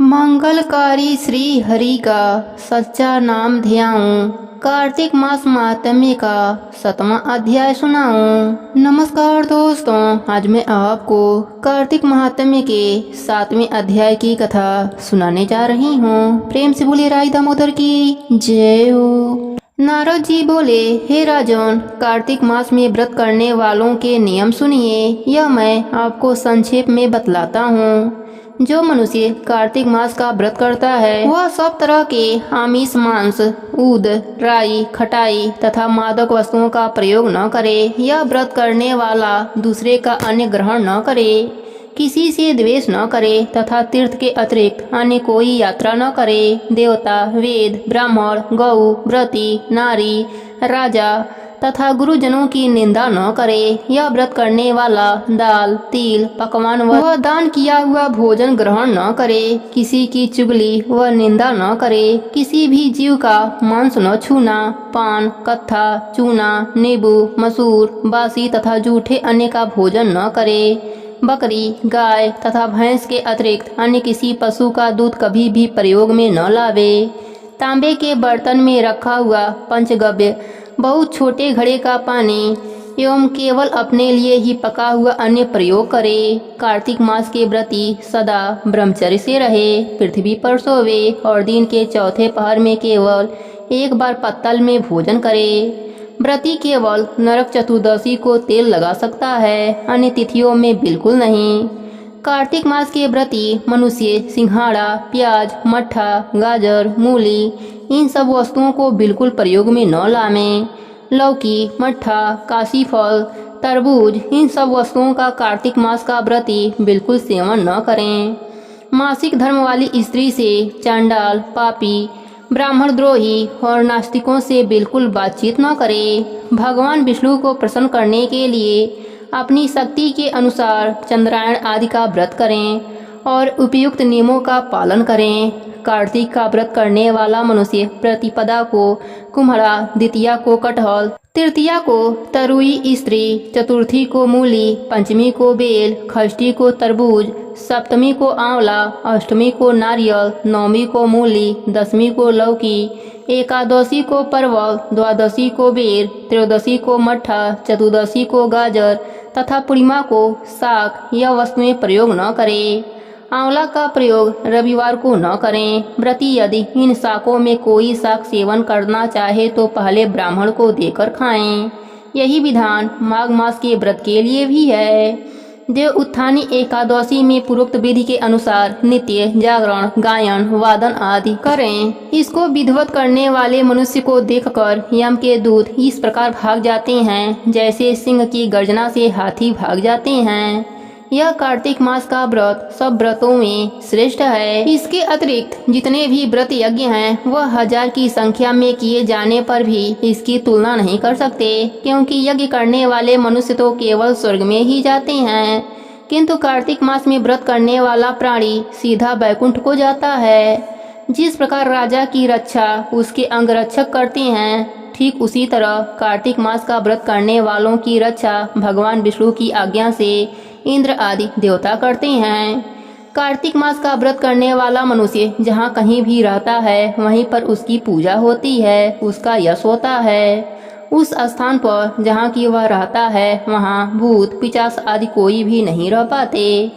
मंगलकारी श्री हरि का सच्चा नाम ध्याऊं, कार्तिक मास माहात्म्य का 7वां अध्याय सुनाऊं। नमस्कार दोस्तों, आज मैं आपको कार्तिक महात्म्य के 7वें अध्याय की कथा सुनाने जा रही हूँ। प्रेम से बोले राई दामोदर की जय हो। नारद जी बोले, हे राजन, कार्तिक मास में व्रत करने वालों के नियम सुनिए। यह मैं आपको संक्षेप में बतलाता हूँ। जो मनुष्य कार्तिक मास का व्रत करता है वह सब तरह के आमिष, मांस, ऊद, राई, खटाई तथा मादक वस्तुओं का प्रयोग न करे। यह व्रत करने वाला दूसरे का अन्न ग्रहण न करे, किसी से द्वेष न करे तथा तीर्थ के अतिरिक्त अन्य कोई यात्रा न करे। देवता, वेद, ब्राह्मण, गौ, व्रती, नारी, राजा तथा गुरुजनों की निंदा न करे। यह व्रत करने वाला दाल, तिल, पकवान व दान किया हुआ भोजन ग्रहण न करे। किसी की चुगली व निंदा न करे। किसी भी जीव का मांस न छूना। पान, कत्था, चूना, नींबू, मसूर, बासी तथा जूठे अन्य का भोजन न करे। बकरी, गाय तथा भैंस के अतिरिक्त अन्य किसी पशु का दूध कभी भी प्रयोग में न लावे। तांबे के बर्तन में रखा हुआ पंचगव्य, बहुत छोटे घड़े का पानी एवं केवल अपने लिए ही पका हुआ अन्न प्रयोग करे। कार्तिक मास के व्रती सदा ब्रह्मचर्य से रहे, पृथ्वी पर सोवे और दिन के चौथे पहर में केवल एक बार पत्तल में भोजन करे। व्रती केवल नरक चतुर्दशी को तेल लगा सकता है, अन्य तिथियों में बिल्कुल नहीं। कार्तिक मास के व्रती मनुष्य सिंघाड़ा, प्याज, मट्ठा, गाजर, मूली इन सब वस्तुओं को बिल्कुल प्रयोग में न लावें। लौकी, मट्ठा, काशी फल, तरबूज इन सब वस्तुओं का कार्तिक मास का व्रती बिल्कुल सेवन न करें। मासिक धर्म वाली स्त्री से, चांडाल, पापी, ब्राह्मण द्रोही और नास्तिकों से बिल्कुल बातचीत न करें। भगवान विष्णु को प्रसन्न करने के लिए अपनी शक्ति के अनुसार चंद्रायण आदि का व्रत करें और उपयुक्त नियमों का पालन करें। कार्तिक का व्रत करने वाला मनुष्य प्रतिपदा को कुम्हड़ा, द्वितीया को कटहल, तृतीया को तरुई स्त्री, चतुर्थी को मूली, पंचमी को बेल, षष्ठी को तरबूज, सप्तमी को आंवला, अष्टमी को नारियल, नवमी को मूली, दसवीं को लौकी, एकादशी को परवल, द्वादशी को बेर, त्रयोदशी को मट्ठा, चतुर्दशी को गाजर तथा पूर्णिमा को साग यह वस्तुएं प्रयोग न करें। आंवला का प्रयोग रविवार को न करें। व्रती यदि इन शाकों में कोई शाक सेवन करना चाहे तो पहले ब्राह्मण को देकर खाएं। यही विधान माघ मास के व्रत के लिए भी है। देव उत्थानी एकादशी में पूर्वोक्त विधि के अनुसार नित्य जागरण, गायन, वादन आदि करें। इसको विधिवत करने वाले मनुष्य को देखकर यम के दूत इस प्रकार भाग जाते हैं जैसे सिंह की गर्जना से हाथी भाग जाते हैं। यह कार्तिक मास का व्रत सब व्रतों में श्रेष्ठ है। इसके अतिरिक्त जितने भी व्रत यज्ञ हैं वह 1000 की संख्या में किए जाने पर भी इसकी तुलना नहीं कर सकते, क्योंकि यज्ञ करने वाले मनुष्य तो केवल स्वर्ग में ही जाते हैं, किंतु कार्तिक मास में व्रत करने वाला प्राणी सीधा वैकुंठ को जाता है। जिस प्रकार राजा की रक्षा उसके अंगरक्षक करते हैं, ठीक उसी तरह कार्तिक मास का व्रत करने वालों की रक्षा भगवान विष्णु की आज्ञा से इंद्र आदि देवता करते हैं। कार्तिक मास का व्रत करने वाला मनुष्य जहाँ कहीं भी रहता है वहीं पर उसकी पूजा होती है, उसका यश होता है। उस स्थान पर जहाँ की वह रहता है वहाँ भूत, पिशाच आदि कोई भी नहीं रह पाते।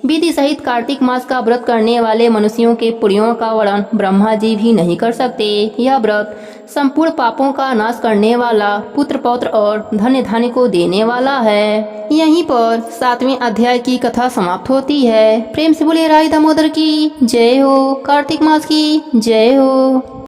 विधि सहित कार्तिक मास का व्रत करने वाले मनुष्यों के पुण्यों का वर्णन ब्रह्मा जी भी नहीं कर सकते। यह व्रत संपूर्ण पापों का नाश करने वाला, पुत्र पौत्र और धन्य धान्य को देने वाला है। यहीं पर 7वें अध्याय की कथा समाप्त होती है। प्रेम से बोले राई दामोदर की जय हो, कार्तिक मास की जय हो।